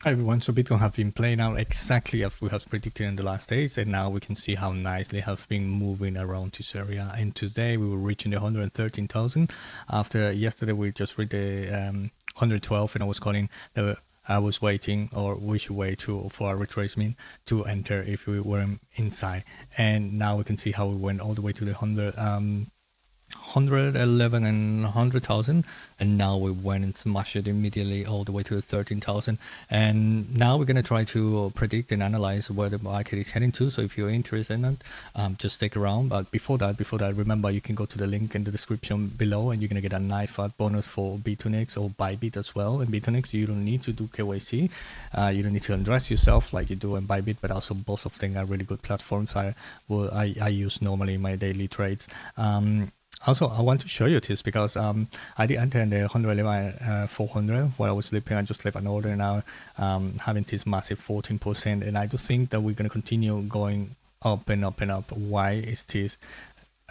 Hi everyone, so Bitcoin have been playing out exactly as we have predicted in the last days, and now we can see how nicely have been moving around this area. And today we were reaching the 113,000. After yesterday we just reached the 112, and I was waiting, or we should wait for a retracement to enter if we weren't inside. And now we can see how we went all the way to the 111 and 100,000, and now we went and smashed it immediately all the way to the 13,000. And now we're going to try to predict and analyze where the market is heading to. So if you're interested in it, just stick around. But before that, remember, you can go to the link in the description below, and you're going to get a nice fat bonus for bitunix or Bybit as well. In bitunix, you don't need to do KYC, you don't need to undress yourself like you do in Bybit, but also both of them are really good platforms I use normally in my daily trades. Also, I want to show you this because I did enter in the 111 400 while I was sleeping. I just left an order now, having this massive 14%, and I do think that we're going to continue going up and up and up. Why is this?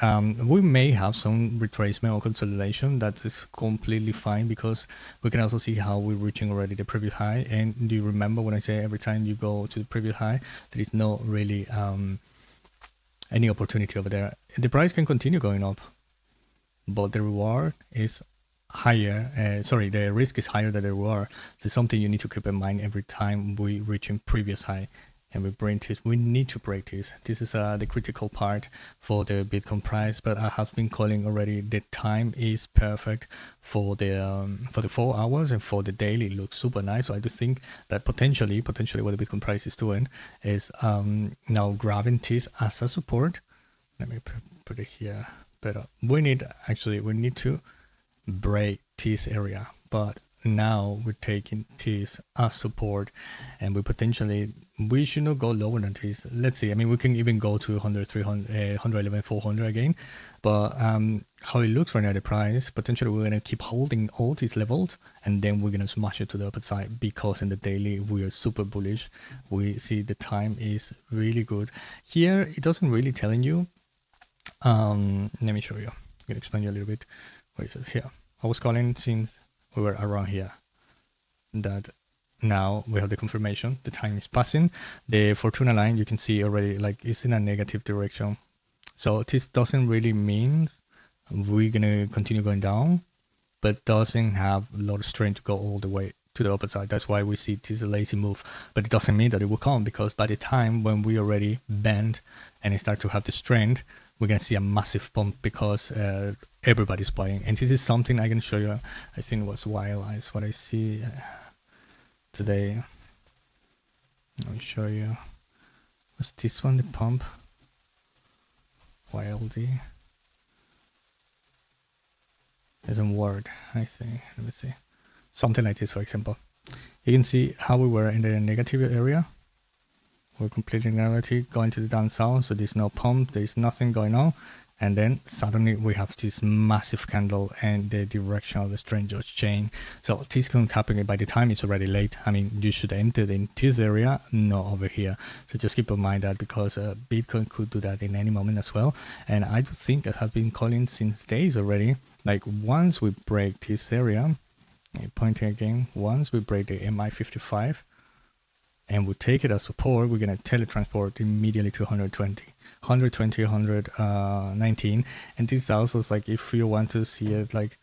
We may have some retracement or consolidation. That is completely fine, because we can also see how we're reaching already the previous high. And do you remember when I say every time you go to the previous high, there is no really any opportunity over there? The price can continue going up, but the reward is higher. The risk is higher than the reward. So something you need to keep in mind every time we reach in previous high and we break this. We need to break this. This is the critical part for the Bitcoin price. But I have been calling already. The time is perfect for the 4 hours, and for the daily it looks super nice. So I do think that potentially what the Bitcoin price is doing is now grabbing this as a support. Let me put it here. But we need to break this area, but now we're taking this as support, and we should not go lower than this. Let's see. I mean, we can even go to 100, 300, 111, 400 again, but how it looks right now, the price, potentially we're gonna keep holding all these levels, and then we're gonna smash it to the upper side, because in the daily we are super bullish. We see the time is really good. Here it doesn't really telling you. Let me show you. I'm gonna explain you a little bit. Where is it? Here. I was calling since we were around here. That now we have the confirmation. The time is passing. The Fortuna line, you can see already, like, it's in a negative direction. So this doesn't really mean we're gonna continue going down, but doesn't have a lot of strength to go all the way to the upper side. That's why we see this a lazy move, but it doesn't mean that it will come, because by the time when we already bend and it start to have the strength, we're going to see a massive pump, because everybody's buying. And this is something I can show you. I think it was wild eyes what I see today. Let me show you. Was this one the pump? YLD. There's a word, I think. Let me see. Something like this, for example. You can see how we were in the negative area. We're completely negative, going to the down south, so there's no pump, there's nothing going on, and then suddenly we have this massive candle and the direction of the strangers change. So this can happen by the time it's already late. I mean, you should enter in this area, not over here. So just keep in mind that, because Bitcoin could do that in any moment as well. And I do think I have been calling since days already, like, once we break this area, pointing again, once we break the MI55, and we take it as support, we're going to teletransport immediately to 119. And this also is like, if you want to see it, like,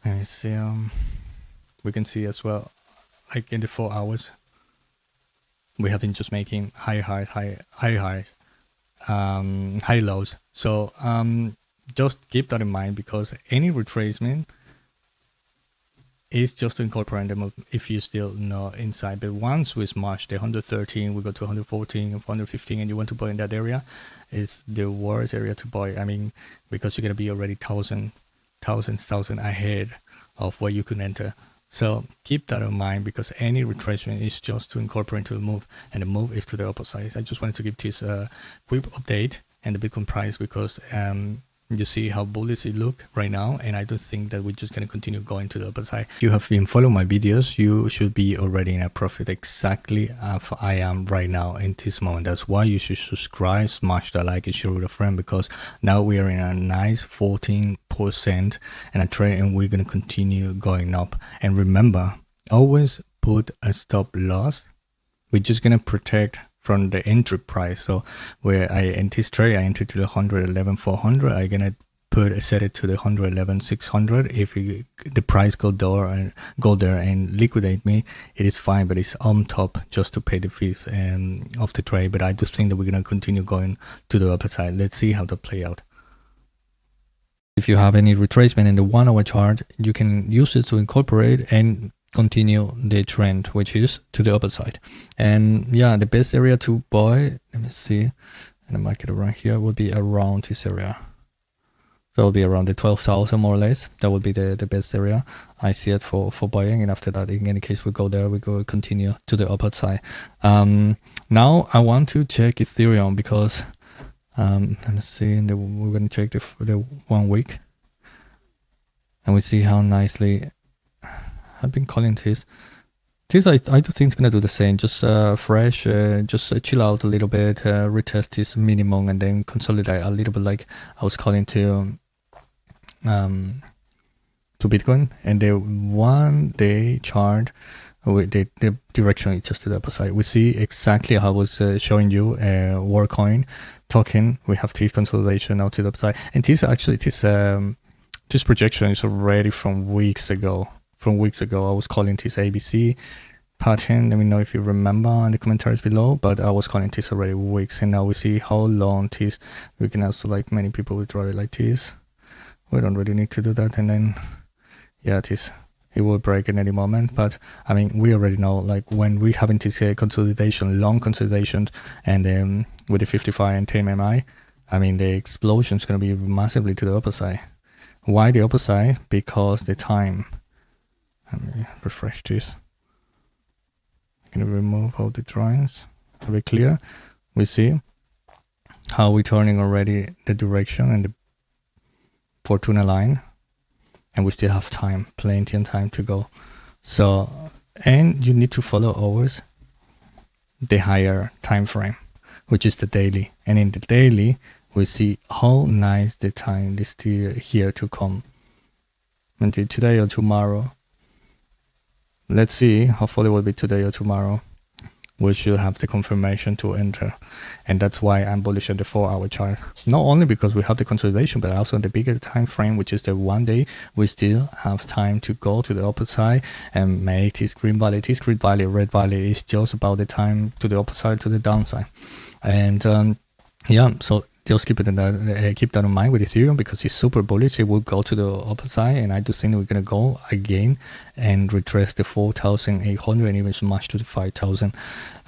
let me see, we can see as well, like, in the 4 hours, we have been just making high highs, high lows. So just keep that in mind, because any retracement is just to incorporate them if you're still not inside. But once we smash the 113, we go to 114, 115, and you want to buy in that area, is the worst area to buy. I mean, because you're going to be already thousands ahead of where you can enter. So keep that in mind, because any retracement is just to incorporate to the move, and the move is to the opposite. I just wanted to give this quick update and the Bitcoin price, because you see how bullish it look right now, and I don't think that we're just going to continue going to the upper side. If you have been following my videos, you should be already in a profit exactly as I am right now in this moment. That's why you should subscribe, smash that like, and share with a friend, because now we are in a nice 14% and a trade, and we're going to continue going up. And remember, always put a stop loss. We're just gonna protect from the entry price. So where I in this trade, I entered to the 111,400. I'm gonna set it to the 111,600. If the price go there and liquidate me, it is fine, but it's on top just to pay the fees of the trade. But I just think that we're gonna continue going to the upper side. Let's see how that play out. If you have any retracement in the 1 hour chart, you can use it to incorporate and continue the trend, which is to the upper side. And yeah, the best area to buy, let me see, and the market around here would be around this area. So it'll be around the 12,000 more or less. That would be the best area. I see it for buying, and after that, in any case, we go there, we go continue to the upper side. Now I want to check Ethereum because let me see, we're going to check the 1 week, and we see how nicely I've been calling this. I do think it's going to do the same, just fresh, just chill out a little bit, retest this minimum, and then consolidate a little bit like I was calling to Bitcoin. And the 1 day chart, with the direction is just to the upper side. We see exactly how I was showing you Warcoin token. We have this consolidation now to the upside, and this projection is already from weeks ago. I was calling this ABC pattern. Let me know if you remember in the commentaries below, but I was calling this already weeks, and now we see how long this. We can also, like many people would draw it like this. We don't really need to do that, and then yeah, it will break at any moment. But I mean, we already know, like when we having this consolidation, long consolidations, and with the 55 and 10 MI, I mean the explosion is going to be massively to the upper side. Why the upper side? Because the time. Let me refresh this. I'm gonna remove all the drawings. Very clear. We see how we're turning already the direction and the Fortuna line, and we still have time, plenty of time to go. So, and you need to follow always the higher time frame, which is the daily. And in the daily, we see how nice the time is still here to come until today or tomorrow. Let's see, hopefully it will be today or tomorrow. We should have the confirmation to enter. And that's why I'm bullish on the 4 hour chart. Not only because we have the consolidation, but also the bigger time frame, which is the 1 day. We still have time to go to the upper side and make this green valley. This green valley, red valley is just about the time to the upper side, to the downside. And yeah, so just keep that in mind with Ethereum, because it's super bullish. It will go to the upper side, and I do think we're gonna go again and retrace the 4,800 and even smash to the 5,000.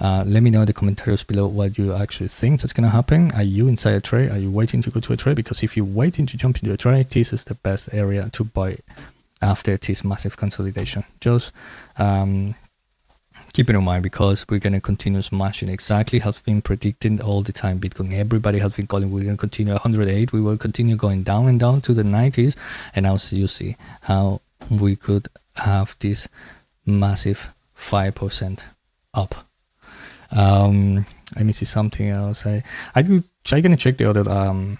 Let me know in the commentaries below what you actually think that's gonna happen. Are you inside a trade? Are you waiting to go to a trade? Because if you're waiting to jump into a trade, this is the best area to buy after this massive consolidation. Just keep it in mind, because we're going to continue smashing exactly has been predicted all the time. Bitcoin, everybody has been calling, we're going to continue 108, we will continue going down and down to the 90s, and now you see how we could have this massive 5% up. Let me see something else. I'm gonna check the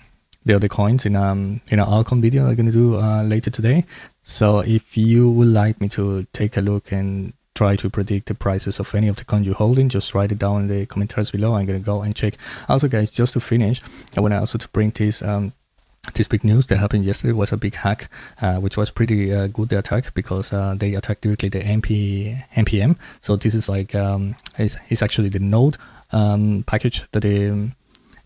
other coins in an altcoin video I'm gonna do later today. So if you would like me to take a look and try to predict the prices of any of the coins you're holding, just write it down in the commentaries below. I'm gonna go and check. Also, guys, just to finish, I want to also to bring this big news that happened yesterday. Was a big hack, which was pretty good, the attack, because they attacked directly the npm. So this is like it's actually the node package that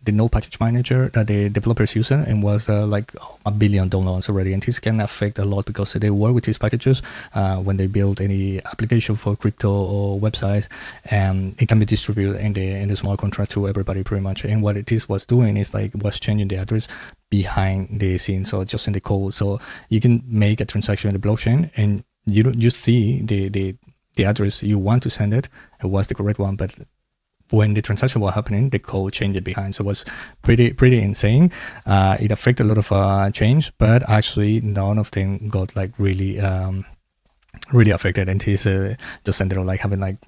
the node package manager that the developers use, and was like 1 billion downloads already. And this can affect a lot, because they work with these packages when they build any application for crypto or websites, and it can be distributed in the smart contract to everybody pretty much. And what it was doing is like was changing the address behind the scenes, so just in the code. So you can make a transaction in the blockchain, and you see the address you want to send it was the correct one, but when the transaction was happening, the code changed behind. So it was pretty insane. It affected a lot of change, but actually none of them got like really affected. And he's just ended up like having like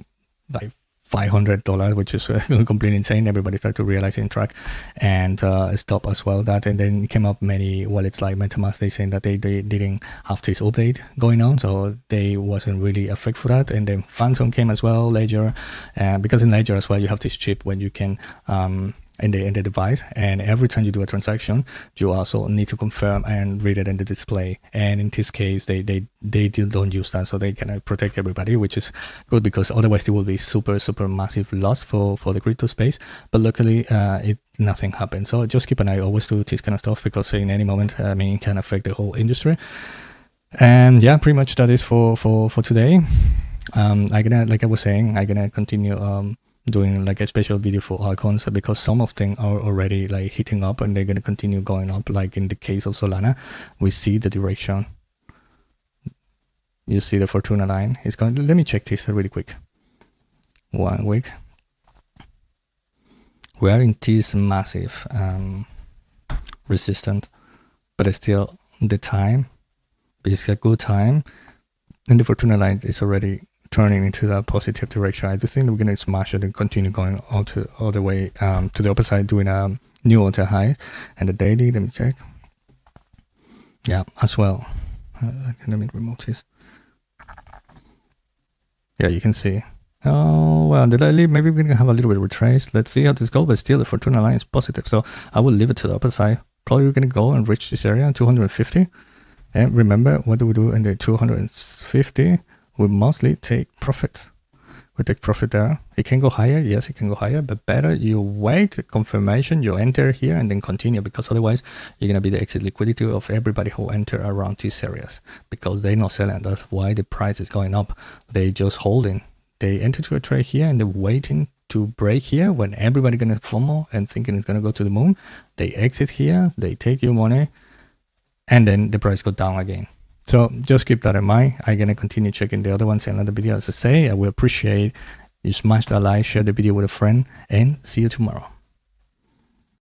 $500, which is completely insane. Everybody started to realize in track and stop as well that, and then came up many wallets like MetaMask. They saying that they didn't have this update going on, so they wasn't really affected for that. And then Phantom came as well, Ledger, because in Ledger as well you have this chip when you can in the device, and every time you do a transaction you also need to confirm and read it in the display, and in this case they don't use that, so they can protect everybody, which is good, because otherwise it will be super massive loss for the crypto space. But luckily nothing happened, so just keep an eye always to this kind of stuff, because in any moment it can affect the whole industry. And yeah, pretty much that is for today. Like I was saying, I'm gonna continue doing like a special video for altcoins, because some of them are already like hitting up and they're going to continue going up. Like in the case of Solana, we see the direction. You see the Fortuna line is going. Let me check this really quick. 1 week. We are in this massive resistance, but still the time is a good time, and the Fortuna line is already turning into that positive direction. I do think we're going to smash it and continue going all the way to the upper side, doing a new all-time high. And the daily, let me check. Yeah, as well. Let me remove this. Yeah, you can see. Oh, well, did I leave? Maybe we're going to have a little bit of retrace. Let's see how this goes, but still the Fortuna line is positive. So I will leave it to the upper side. Probably we're going to go and reach this area, 250. And remember, what do we do in the 250? We mostly take profits. We take profit there. It can go higher. Yes, it can go higher, but better you wait confirmation, you enter here and then continue, because otherwise you're going to be the exit liquidity of everybody who enter around these areas, because they're not selling. That's why the price is going up. They just holding. They enter to a trade here and they're waiting to break here when everybody going to FOMO and thinking it's going to go to the moon. They exit here, they take your money, and then the price go down again. So just keep that in mind. I'm going to continue checking the other ones in another video. As I say, I will appreciate you smash that like, share the video with a friend, and see you tomorrow.